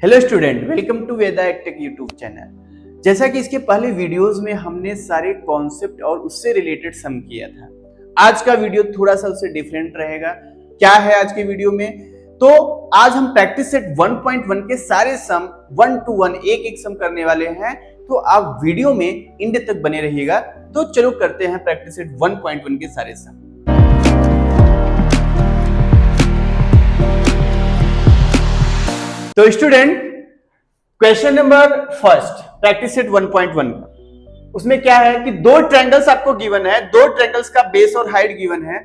Hello student, welcome to Veda edtech YouTube channel. जैसा कि इसके पहले वीडियोस में हमने सारे कॉन्सेप्ट और उससे रिलेटेड सम किया था, आज का वीडियो थोड़ा सा उससे डिफरेंट रहेगा। क्या है आज के वीडियो में? तो आज हम प्रैक्टिस सेट 1.1 के सारे सम 1 to 1 एक एक सम करने वाले हैं, तो आप वीडियो में एंड तक बने रहिएगा। तो चलो करते हैं प्रैक्टिस सेट 1.1 के सारे सम। तो student, question number first practice set 1.1 का, उसमें क्या है कि दो ट्रायंगल्स आपको गिवन है, दो ट्रायंगल्स का बेस और हाइट गिवन है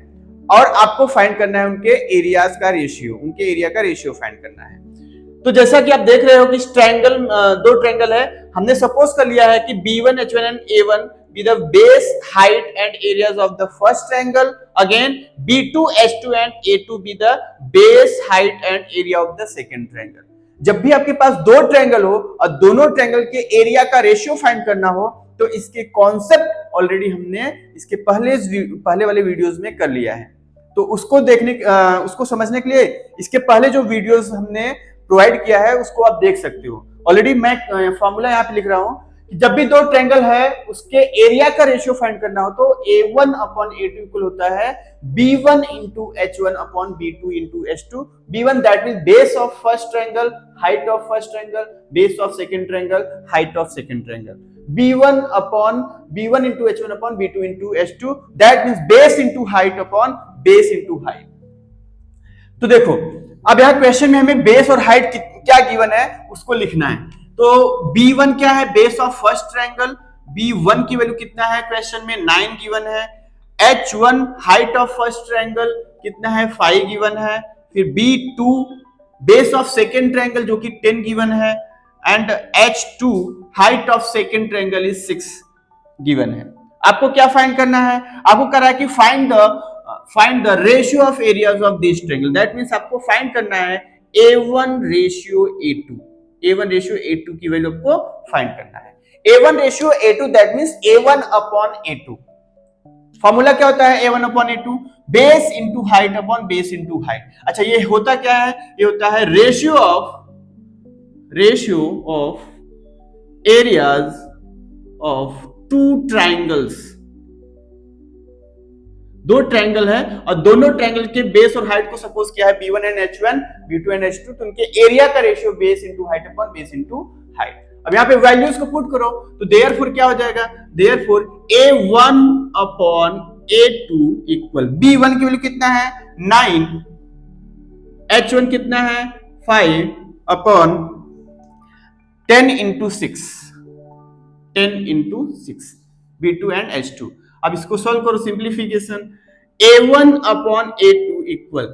और आपको फाइंड करना है उनके एरियाज का रेशियो, उनके एरिया का रेशियो फाइंड करना है। तो जैसा कि आप देख रहे हो कि ट्रायंगल, दो ट्रायंगल है, हमने सपोज कर लिया है कि B1 H1 and A1 be the base height and areas of the first triangle, again B2 H2 and A2 be the base height and area of the second triangle। जब भी आपके पास दो ट्रायंगल हो और दोनों ट्रायंगल के area का ratio find करना हो, तो इसके कॉन्सेप्ट ऑलरेडी हमने इसके पहले वाले वीडियोस में कर लिया है। तो उसको उसको समझने के लिए इसके पहले जो वीडियोस हमने प्रोवाइड किया है उसको आप देख सकते हो। ऑलरेडी मैं फॉर्मूला यहाँ पे लिख रहा हूँ कि जब भी दो ट्रायंगल है उसके एरिया का रेशियो फाइंड करना हो तो A1 अपॉन A2 इक्वल होता है B1 into H1 upon B2 into H2। B1 that mean base of first triangle, height of first triangle, base of second triangle, height of second triangle. B1 into H1 upon B2 into H2 that means base into height upon base into height. तो देखो, अब यहाँ question में हमें base और height क्या given है उसको लिखना है। तो B1 क्या है? Base of first triangle. B1 की वैल्यू कितना है? क्वेश्चन में 9 गिवन है। H1 height of first triangle कितना है? 5 गिवन है। फिर B2 base of second triangle जो कि 10 गिवन है, and H2 height of second triangle is 6 given है। आपको क्या फाइंड करना है? आपको कह रहा है कि find the ratio of areas of this triangle. That means आपको फाइंड करना है A1 ratio A2। A1 ratio A2 की वैल्यू आपको फाइंड करना है। A1 ratio A2 that means A1 upon A2। Formula क्या होता है? A1 upon A2 base into height upon base into height. अच्छा, ये होता क्या है? ये होता है ratio of areas of two triangles. दो ट्रायंगल है और दोनों ट्रायंगल के बेस और हाइट को सपोज किया है B1 and H1, B2 and H2, तो उनके एरिया का ratio base into height upon base into height. अब यहाँ पे वैल्यूज को पुट करो तो देयरफॉर क्या हो जाएगा? Therefore A1 upon A2 equal B1 की वैल्यू कितना है? 9, H1 कितना है? 5 upon 10 into 6, 10 into 6 B2 and H2। अब इसको सॉल्व करो, simplification. A1 upon A2 equal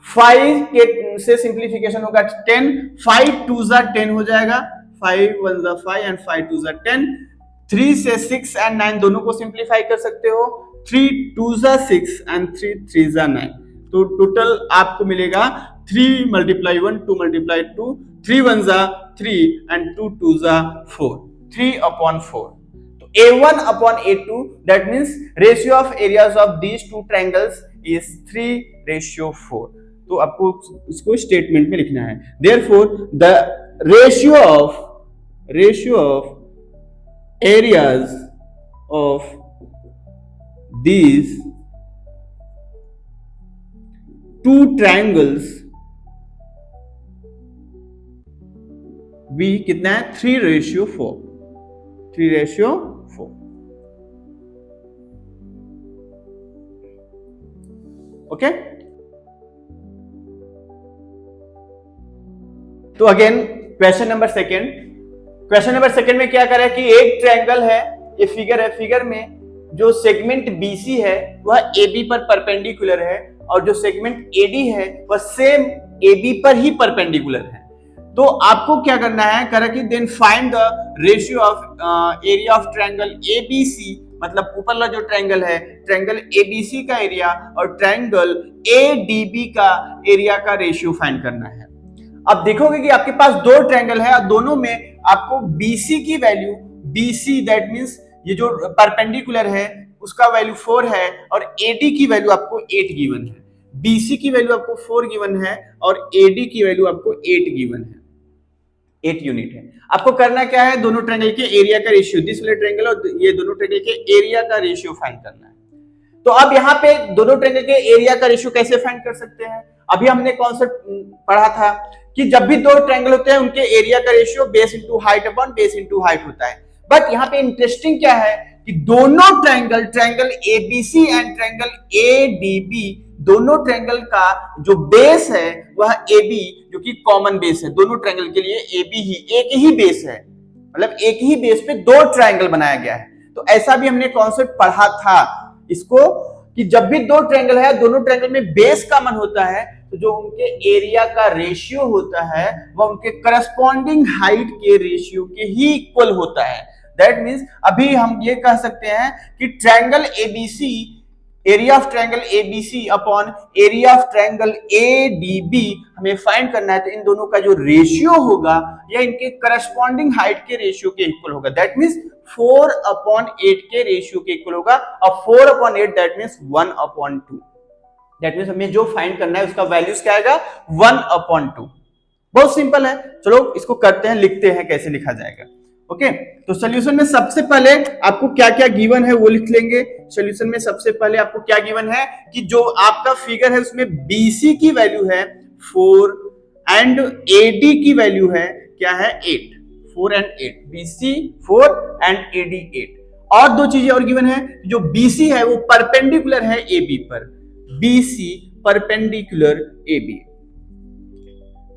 5 के से सिंप्लीफिकेशन होगा 10, 5 2 जा 10 हो जाएगा, 5 1 जा 5 एंड 5 2 जा 10। 3 से 6 एंड 9 दोनों को सिंप्लीफाई कर सकते हो, 3 2 जा 6 एंड 3 3 जा 9। तो टोटल आपको मिलेगा 3 मल्टीप्लाई 1 2 मल्टीप्लाई 2, 3 1 जा 3 एंड 2 2 जा 4, 3 upon 4। A1 upon A2 that means ratio of areas of these two triangles is 3:4। तो आपको इसको स्टेटमेंट में लिखना है। Therefore the ratio of areas of these two triangles भी कितना है? 3:4, 3:4। ओके, तो अगेन क्वेश्चन नंबर सेकंड में क्या कर रहा है कि एक ट्रायंगल है, ये फिगर है, फिगर में जो सेगमेंट BC है वह AB पर परपेंडिकुलर है और जो सेगमेंट AD है वह सेम AB पर ही परपेंडिकुलर है। तो आपको क्या करना है? करा कि then find the ratio of area of triangle ABC, मतलब ऊपर वाला जो ट्रायंगल है, ट्रायंगल ABC का एरिया और ट्रायंगल ADB का एरिया का रेशियो फाइंड करना है। अब देखोगे कि आपके पास दो ट्रायंगल है और दोनों में आपको BC की वैल्यू, BC दैट मींस ये जो परपेंडिकुलर है उसका वैल्यू 4 है और AD की वैल्यू आपको 8 गिवन है। BC की वैल्यू आपको 4 गिवन है और AD की वैल्यू आपको 8 गिवन है। 8 यूनिट है। आपको करना क्या है, दोनों ट्रायंगल के एरिया का रेशियो, दिस वाले ट्रायंगल और ये दोनों ट्रायंगल के एरिया का रेशियो फाइंड करना है। तो अब यहाँ पे दोनों ट्रायंगल के एरिया का रेशियो कैसे फाइंड कर सकते हैं, अभी हमने कॉन्सेप्ट पढ़ा था कि जब भी दो ट्रायंगल होते हैं उनके एरिया का ratio base into height upon base into height होता है। बट यहाँ पे इंटरेस्टिंग क्या है कि दोनों triangle ABC and triangle ADB, दोनों ट्रायंगल का जो बेस है वह AB, जो कि कॉमन बेस है दोनों ट्रायंगल के लिए, AB ही एक ही बेस है, मतलब एक ही बेस पे दो ट्रायंगल बनाया गया है। तो ऐसा भी हमने कॉन्सेप्ट पढ़ा था इसको कि जब भी दो ट्रायंगल है, दोनों ट्रायंगल में बेस कॉमन होता है, तो जो उनके एरिया का रेशियो होता है वह उनके करस्पॉन्डिंग हाइट के रेशियो के ही इक्वल होता है। दैट मींस अभी हम ये कह सकते हैं कि triangle ABC, area of triangle ABC upon area of triangle ADB हमें फाइंड करना है, तो इन दोनों का जो रेशियो होगा यह इनके करस्पॉन्डिंग हाइट के रेशियो के इक्वल होगा। दैट मींस 4/8 के रेशियो के इक्वल होगा, और 4/8 दैट मींस 1/2। दैट मींस हमें जो फाइंड करना है उसका वैल्यूज क्या आएगा, 1/2। बहुत सिंपल है, चलो इसको करते हैं, लिखते हैं कैसे लिखा जाएगा। ओके, तो सॉल्यूशन में सबसे पहले आपको क्या क्या गिवन है वो लिख लेंगे। सॉल्यूशन में सबसे पहले आपको क्या गिवन है कि जो आपका फिगर है उसमें BC की वैल्यू है 4 एंड AD की वैल्यू है क्या है 8, 4 एंड 8, BC 4 एंड AD 8। और दो चीजें और गिवन है, जो BC है वो परपेंडिकुलर है AB पर, BC perpendicular AB,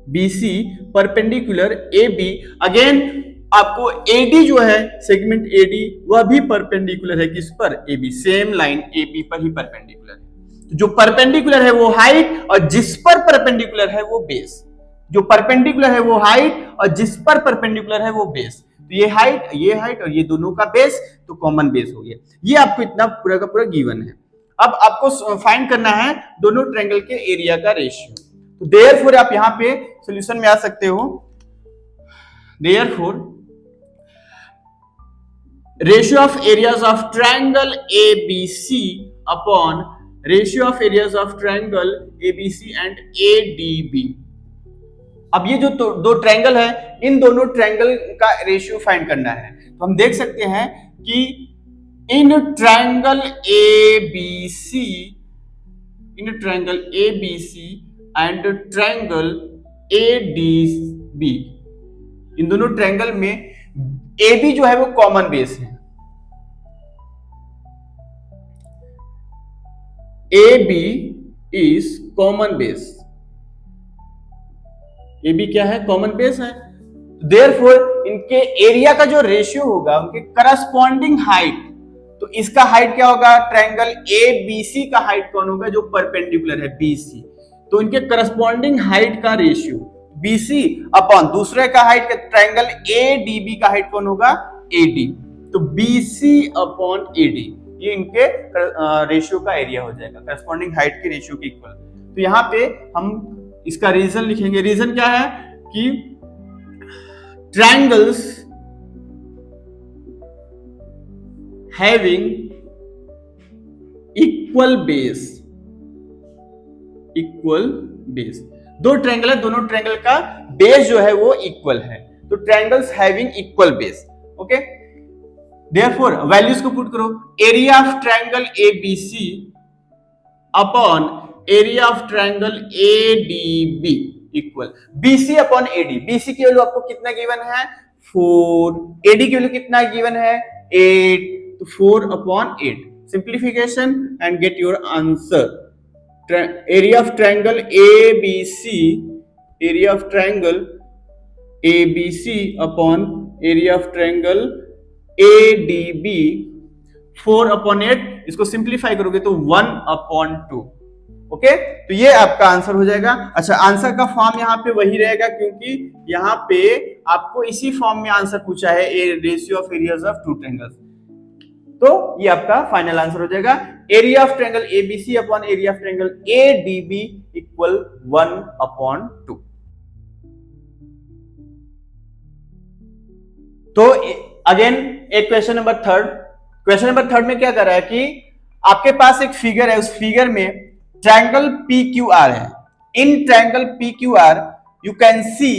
BC perpendicular AB। Again आपको AD जो है सेगमेंट AD वह भी परपेंडिकुलर है किस पर, AB, सेम लाइन AB पर ही परपेंडिकुलर है। जो परपेंडिकुलर है वो हाइट और जिस पर परपेंडिकुलर है वो बेस, जो परपेंडिकुलर है वो हाइट और जिस पर परपेंडिकुलर है वो बेस। तो ये हाइट और ये दोनों का बेस, तो कॉमन बेस हो गया। ये आपको इतना पूरा का पूरा गिवन है। अब आपको फाइंड करना है दोनों ट्रायंगल के एरिया का रेशियो। तो देयरफॉर आप यहां पे सॉल्यूशन में आ सकते हो, therefore ratio of areas of triangle ABC upon ratio of areas of triangle ABC and ADB। अब ये जो दो ट्रायंगल है, इन दोनों ट्रायंगल का रेशियो फाइंड करना है। तो हम देख सकते हैं कि in triangle ABC and triangle ADB, इन दोनों ट्रायंगल में AB जो है वो कॉमन बेस है, AB is common base, AB क्या है, कॉमन बेस है। देयरफॉर इनके एरिया का जो रेशियो होगा उनके करस्पॉन्डिंग हाइट, तो इसका हाइट क्या होगा, ट्रायंगल ABC का हाइट कौन होगा, जो परपेंडिकुलर है BC, तो इनके करस्पॉन्डिंग हाइट का रेशियो BC अपॉन दूसरे का हाइट, ट्रायंगल ADB का हाइट कौन होगा, AD, तो BC अपॉन AD, ये इनके रेशियो का एरिया हो जाएगा, करस्पॉन्डिंग हाइट के रेशियो के इक्वल। तो यहाँ पे हम इसका रीजन लिखेंगे। रीजन क्या है कि ट्रायंगल्स हैविंग इक्वल बेस, दो ट्रायंगल है, दोनों ट्रायंगल का बेस जो है वो इक्वल है, तो triangles having equal base. Okay, therefore values को पुट करो, area of triangle ABC upon area of triangle ADB equal BC upon AD। BC की वैल्यू आपको कितना गिवन है, 4, AD की वैल्यू कितना गिवन है, 8, तो 4 upon 8, simplification and get your answer. Area of triangle ABC upon area of triangle ADB 4/8, इसको simplify करोगे तो 1/2। ओके, तो ये आपका आंसर हो जाएगा। अच्छा, आंसर का फॉर्म यहाँ पे वही रहेगा क्योंकि यहाँ पे आपको इसी फॉर्म में आंसर पूछा है, ratio of areas of two triangles, तो ये आपका फाइनल आंसर हो जाएगा। Area of triangle ABC upon area of triangle ADB equal 1/2। तो अगेन एक क्वेश्चन नंबर थर्ड में क्या कर रहा है कि आपके पास एक फिगर है, उस फिगर में ट्रायंगल PQR है। In triangle PQR you can see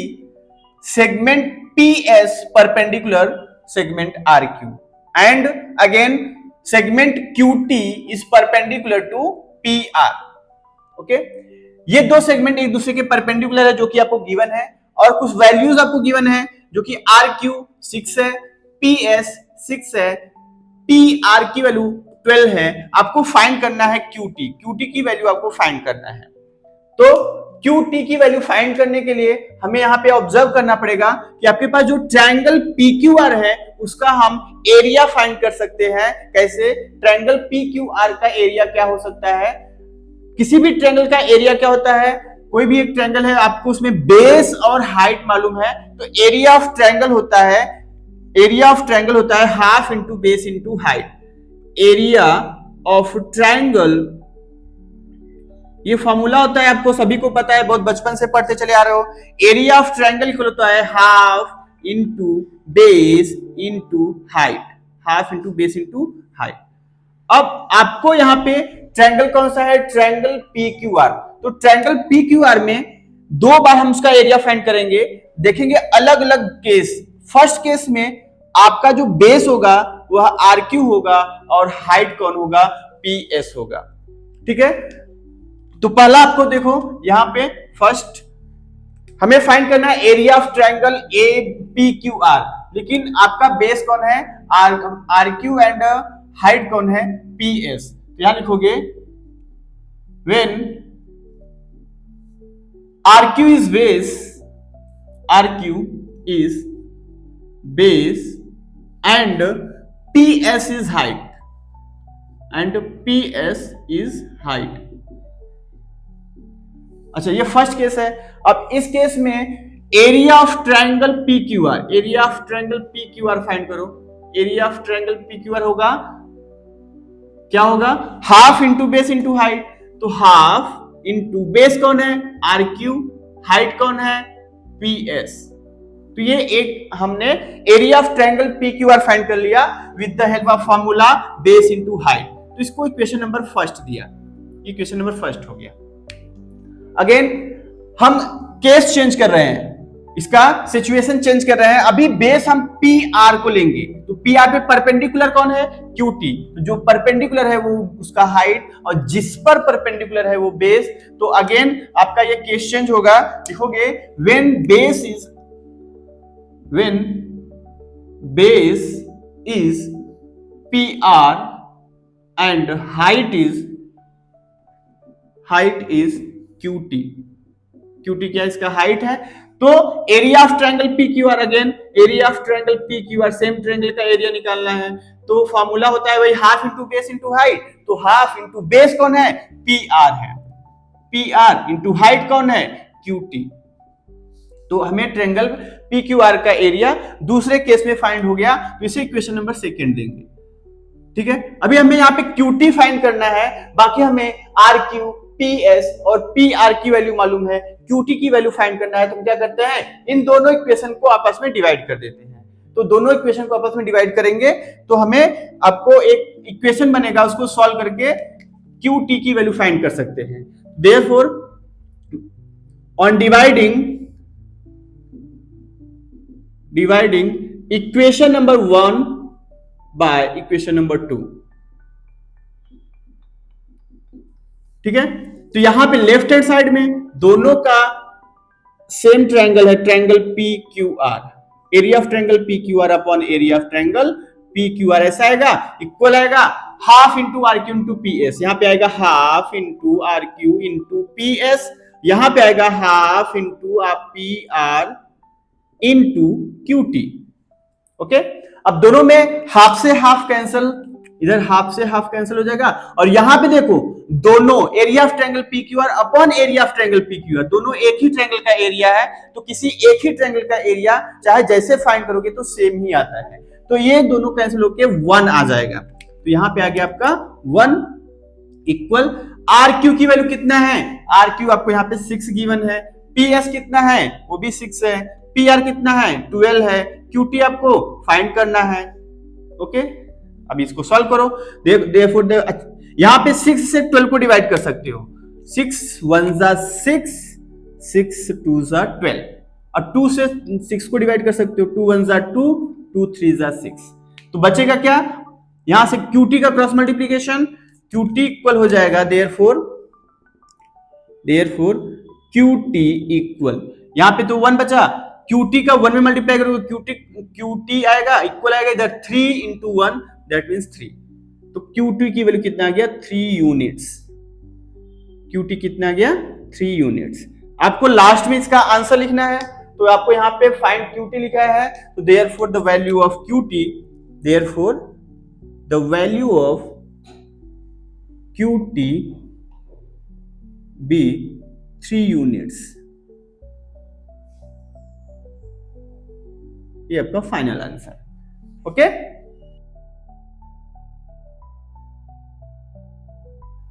segment PS perpendicular segment RQ and again segment QT is perpendicular to PR. Okay ये दो सेगमेंट एक दूसरे के परपेंडिकुलर है जो कि आपको गिवन है और कुछ वैल्यूज आपको गिवन है जो कि RQ 6 है, PS 6 है, PR की वैल्यू 12 है। आपको फाइंड करना है QT की वैल्यू आपको फाइंड करना है। तो QT की वैल्यू फाइंड करने के लिए हमें यहाँ पे ऑब्जर्व करना पड़ेगा कि आपके पास जो ट्रायंगल PQR है उसका हम एरिया फाइंड कर सकते हैं। कैसे? ट्रायंगल PQR का एरिया क्या हो सकता है? किसी भी ट्रायंगल का एरिया क्या होता है? कोई भी एक ट्रायंगल है, आपको उसमें बेस और हाइट मालूम है, तो एरिया ऑफ ट्रायंगल होता है half into base into height. Area of triangle ये फॉर्मूला होता है, आपको सभी को पता है, बहुत बचपन से पढ़ते चले आ रहे हो। एरिया ऑफ ट्रायंगल इक्वल होता है half into base into height, half into base into height. अब आपको यहाँ पे ट्रायंगल कौन सा है? Triangle PQR। तो ट्रायंगल PQR में दो बार हम उसका एरिया फाइंड करेंगे, देखेंगे अलग अलग केस। फर्स्ट केस में आपका जो बेस होगा वह RQ होगा और हाइट कौन होगा? PS होगा। ठीक है, तो पहला आपको देखो यहां पे फर्स्ट हमें फाइंड करना है एरिया ऑफ ट्रायंगल APQR, लेकिन आपका बेस कौन है? RQ एंड हाइट कौन है? PS। तो यहां लिखोगे when RQ is base and PS is height. अच्छा, ये फर्स्ट केस है। अब इस केस में area of triangle PQR find करो। एरिया ऑफ ट्रायंगल PQR होगा क्या होगा? Half into base into height. तो हाफ इंटू बेस कौन है? RQ, हाइट कौन है? PS। तो ये एक हमने area of triangle PQR find कर लिया with the help of formula base into height. तो इसको इक्वेशन नंबर फर्स्ट दिया, इक्वेशन नंबर फर्स्ट हो गया। अगेन हम केस चेंज कर रहे हैं, इसका सिचुएशन चेंज कर रहे हैं। अभी बेस हम PR को लेंगे, तो PR पे परपेंडिकुलर कौन है? QT। तो जो परपेंडिकुलर है वो उसका हाइट, और जिस पर परपेंडिकुलर है वो बेस। तो अगेन आपका ये केस चेंज होगा, लिखोगे when base is PR and height is QT क्या इसका? हाइट है। तो area of triangle PQR, again area of triangle PQR, same triangle का एरिया निकालना है। तो फॉर्मूला होता है वही half into base into height. तो हाफ इंटू बेस कौन है? PR है, PR इंटू हाइट कौन है? QT। तो हमें ट्रायंगल PQR का एरिया दूसरे केस में फाइंड हो गया, तो इसे इक्वेशन नंबर सेकंड देंगे। ठीक है, अभी हमें यहाँ पे QT फाइंड करना है, बाकी हमें RQ, PS और PR की वैल्यू मालूम है, QT की वैल्यू फाइंड करना है। तो हम क्या करते हैं? इन दोनों इक्वेशन को आपस में डिवाइड कर देते हैं। तो दोनों इक्वेशन को आपस में डिवाइड करेंगे तो हमें आपको एक इक्वेशन बनेगा, उसको सॉल्व करके QT की वैल्यू फाइंड कर सकते हैं। Therefore on dividing equation number 1 by equation number 2। ठीक है, तो यहां पे लेफ्ट हैंड साइड में दोनों का सेम ट्रायंगल है, triangle PQR। Area of triangle PQR upon area of triangle PQR ऐसा आएगा, इक्वल आएगा half into RQ into PS। यहां पे आएगा half into RQ into PS, यहां पे आएगा half into PR into QT। Okay, अब दोनों में हाफ से हाफ कैंसिल, इधर हाफ से हाफ कैंसिल हो जाएगा। और यहां पे देखो दोनों area of triangle PQR upon area of triangle PQR, दोनों एक ही ट्रायंगल का एरिया है। तो किसी एक ही ट्रायंगल का एरिया चाहे जैसे फाइंड करोगे तो सेम ही आता है। तो ये दोनों कैंसिल होके 1 आ जाएगा। तो यहां पे आ गया आपका 1 इक्वल RQ की वैल्यू कितना है? RQ आपको यहाँ पे 6 गिवन है। PS कितना है? वो भी 6 है। PR कितना है? 12 है। QT आपको फाइंड करना है। ओके, अब इसको सॉल्व करो। देयरफॉर यहां पे 6 से 12 को डिवाइड कर सकते हो। 6 1 जा 6, 6 2 जा 12। और 2 से 6 को डिवाइड कर सकते हो, 2 1 जा 2, 2 3 जा 6, तो बचेगा क्या, यहां से QT का क्रॉस मल्टीप्लीकेशन, QT इक्वल हो जाएगा देयरफॉर QT इक्वल, यहां पे तो 1 बचा, QT का 1 में मल्टीप्लाई करोगे QT आएगा इक्वल आएगा इधर 3 into 1 दैट मींस 3, तो QT की वैल्यू कितना आ गया 3 यूनिट्स, QT कितना आ गया 3 यूनिट्स। आपको लास्ट में इसका आंसर लिखना है, तो आपको यहाँ पे फाइंड QT लिखा है, तो therefore the value of QT, therefore the value of QT be 3 units, ये आपका फाइनल आंसर। ओके,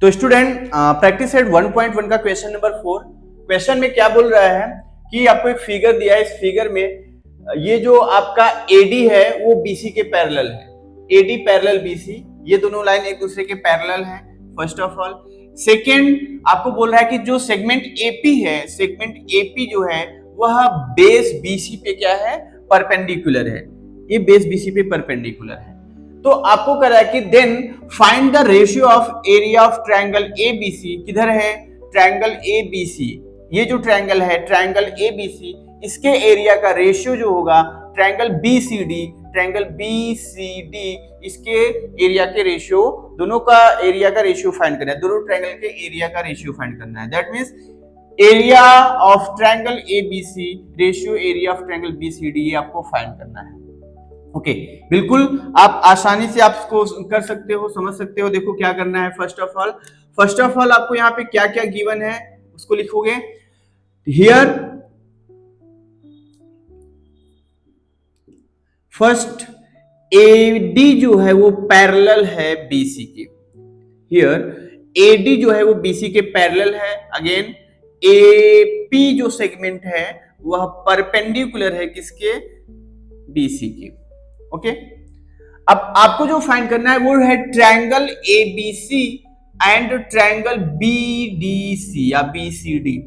तो स्टूडेंट प्रैक्टिस सेट 1.1 का क्वेश्चन नंबर 4, क्वेश्चन में क्या बोल रहा है कि आपको एक फिगर दिया है, इस फिगर में ये जो आपका AD है वो BC के पैरेलल है, AD पैरेलल BC, ये दोनों लाइन एक दूसरे के पैरेलल हैं फर्स्ट ऑफ ऑल। सेकेंड आपको बोल रहा है कि जो सेगमेंट AP है, सेगमेंट AP जो है वह बेस BC पे क्या है, परपेंडिकुलर है, ये बेस BC पे परपेंडिकुलर है। तो आपको कह रहा है कि then find the ratio of area of triangle ABC, किधर है ट्रायंगल ABC, ये जो ट्रायंगल है ट्रायंगल ABC, इसके एरिया का रेशियो जो होगा ट्रायंगल BCD, इसके एरिया के रेशियो, दोनों का एरिया का रेशियो फाइंड करना है, दोनों ट्रायंगल के एरिया का रेशियो फाइंड करना है, that means area of triangle ABC ratio area of triangle BCD, ये आपको फाइंड करना है। ओके, बिल्कुल आप आसानी से आप इसको कर सकते हो, समझ सकते हो। देखो क्या करना है, फर्स्ट ऑफ ऑल आपको यहाँ पे क्या क्या गिवन है उसको लिखोगे। हियर फर्स्ट AD जो है वो पैरेलल है BC के, हियर AD जो है वो BC के पैरेलल है, अगेन AP जो सेगमेंट है वह परपेंडिकुलर है किसके, BC के। ओके, अब आपको जो फाइंड करना है वो है triangle ABC and triangle BDC या BCD।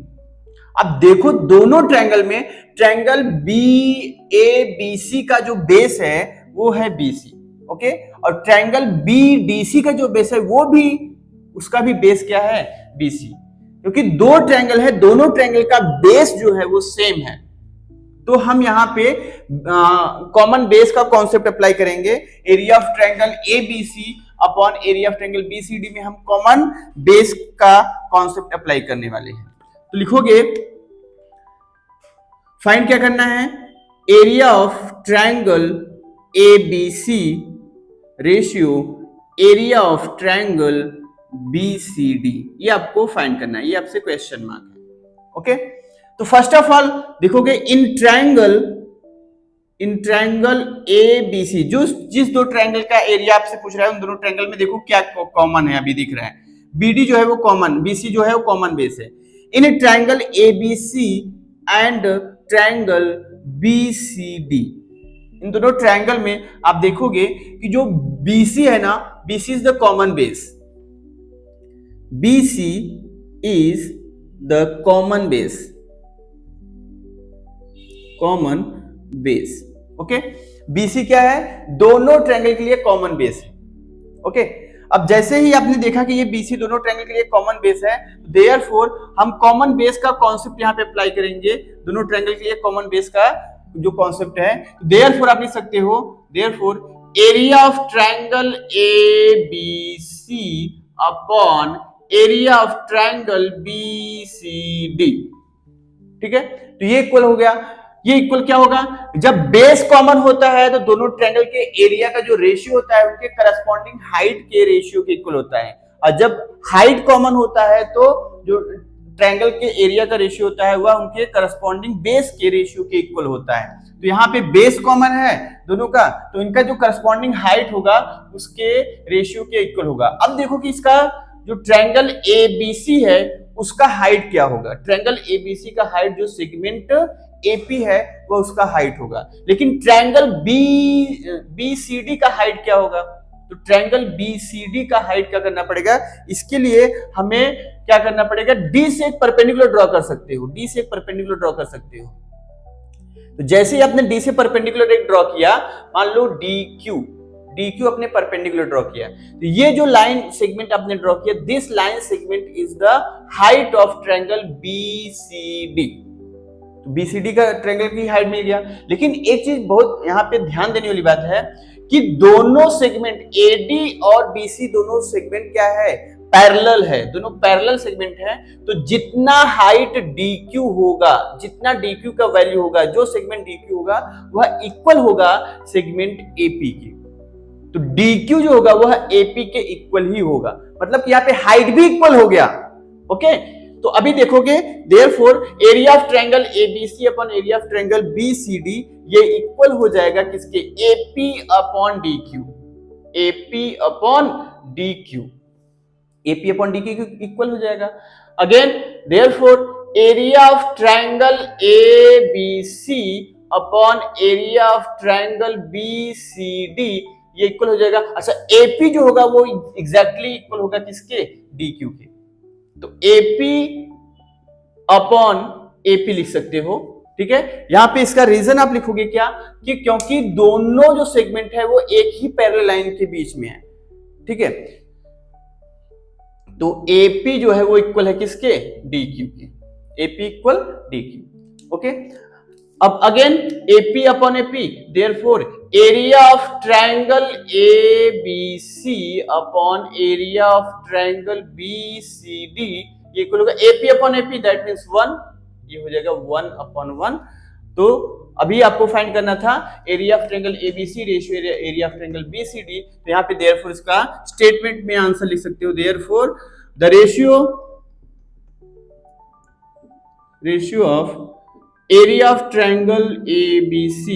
अब देखो दोनों ट्रायंगल में ट्रायंगल BABC का जो बेस है वो है BC, ओके, और ट्रायंगल BDC का जो बेस है वो भी, उसका भी बेस क्या है, BC, क्योंकि दो ट्रायंगल है, दोनों ट्रायंगल का बेस जो है वो सेम है, तो हम यहाँ पे कॉमन बेस का कॉन्सेप्ट अप्लाई करेंगे। Area of triangle ABC upon area of triangle BCD में हम कॉमन बेस का कॉन्सेप्ट अप्लाई करने वाले हैं। तो लिखोगे, फाइंड क्या करना है, area of triangle ABC ratio area of triangle BCD, ये आपको फाइंड करना है, ये आपसे क्वेश्चन मार्क है। ओके, तो फर्स्ट ऑफ ऑल देखोगे इन ट्रायंगल ABC, जो जिस दो ट्रायंगल का एरिया आपसे पूछ रहा है उन दोनों ट्रायंगल में देखो क्या कॉमन है, अभी दिख रहा है BD जो है वो कॉमन, BC जो है वो कॉमन बेस है। In triangle ABC and triangle BCD, इन दोनों ट्रायंगल में आप देखोगे कि जो BC है ना, BC is the common base, BC is the common base, okay, BC क्या है, दोनों ट्रायंगल के लिए कॉमन बेस है। ओके, अब जैसे ही आपने देखा कि ये BC दोनों ट्रायंगल के लिए कॉमन बेस है, देयरफॉर हम कॉमन बेस का कॉन्सेप्ट यहाँ पे अप्लाई करेंगे, दोनों ट्रायंगल के लिए कॉमन बेस का जो कॉन्सेप्ट है, देयरफॉर आप लिख सकते हो, therefore area of triangle ABC upon area of triangle BCD, ठीक है, तो ये इक्वल हो गया। ये इक्वल क्या होगा, जब बेस कॉमन होता है तो दोनों ट्रायंगल के एरिया का जो रेशियो होता है उनके करस्पॉन्डिंग हाइट के रेशियो के इक्वल होता है, और जब हाइट कॉमन होता है तो जो ट्रायंगल के एरिया का रेशियो होता है वह उनके करस्पॉन्डिंग बेस के रेशियो के इक्वल होता है। तो यहाँ पे बेस कॉमन है दोनों का, तो इनका जो करस्पॉन्डिंग हाइट होगा उसके रेशियो के इक्वल होगा। अब देखो कि इसका जो ट्रायंगल ABC है उसका हाइट क्या होगा, ट्रायंगल ABC का हाइट जो सेगमेंट AP है वो उसका हाइट होगा, लेकिन ट्रायंगल BCD का हाइट क्या होगा, तो ट्रायंगल BCD का हाइट क्या करना पड़ेगा, इसके लिए हमें क्या करना पड़ेगा, D से एक परपेंडिकुलर ड्रॉ कर सकते हो, D से एक परपेंडिकुलर ड्रॉ कर सकते हो, तो जैसे ही आपने डी से परपेंडिकुलर एक ड्रॉ किया, मान लो डी क्यू अपने परपेंडिकुलर ड्रॉ किया, तो ये जो लाइन सेगमेंट आपने ड्रॉ किया, this line segment is the height of triangle BCD. तो बीसीडी का ट्रायंगल की हाइट मिल गया। लेकिन एक चीज बहुत यहां पे ध्यान देने वाली बात है कि दोनों सेगमेंट एडी और बीसी दोनों सेगमेंट क्या है, पैरेलल है, दोनों पैरेलल सेगमेंट है। तो जितना हाइट डीक्यू होगा, जितना डीक्यू का वैल्यू होगा, जो सेगमेंट डीक्यू होगा वह इक्वल होगा सेगमेंट एपी के। तो डीक्यू जो होगा वह एपी के इक्वल ही होगा, मतलब कि यहाँ पे हाइट भी इक्वल हो गया। ओके, तो अभी देखोगे therefore area of triangle ABC upon area of triangle BCD ये इक्वल हो जाएगा किसके, AP upon DQ, AP upon DQ, AP upon DQ equal हो जाएगा। Again therefore area of triangle ABC upon area of triangle BCD ये equal हो जाएगा। अच्छा, एपी जो होगा वो एग्जैक्टली इक्वल होगा किसके, डीक्यू के। तो एपी अपॉन एपी लिख सकते हो, ठीक है। यहां पे इसका रीजन आप लिखोगे क्या, कि क्योंकि दोनों जो सेगमेंट है वो एक ही पैरेलल लाइन के बीच में है, ठीक है। तो एपी जो है वो इक्वल है किसके, डीक्यू के, एपी इक्वल डीक्यू। ओके, अब again AP upon AP, therefore area of triangle ABC upon area of triangle BCD ये इक्वल होगा AP upon AP, that means 1, ये हो जाएगा 1 अपॉन 1। तो अभी आपको फाइंड करना था area of triangle ABC ratio area of triangle BCD. तो यहाँ पे देयरफॉर इसका स्टेटमेंट में आंसर लिख सकते हो, therefore the ratio of area of triangle ABC,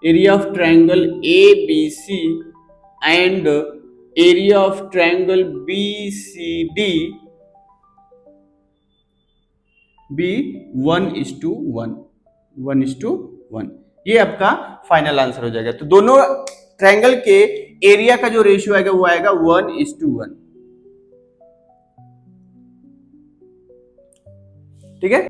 area of triangle ABC and area of triangle BCD be 1:1, 1:1। ये आपका फाइनल आंसर हो जाएगा। तो दोनों ट्रायंगल के एरिया का जो रेशियो आएगा वो आएगा 1:1, ठीक है।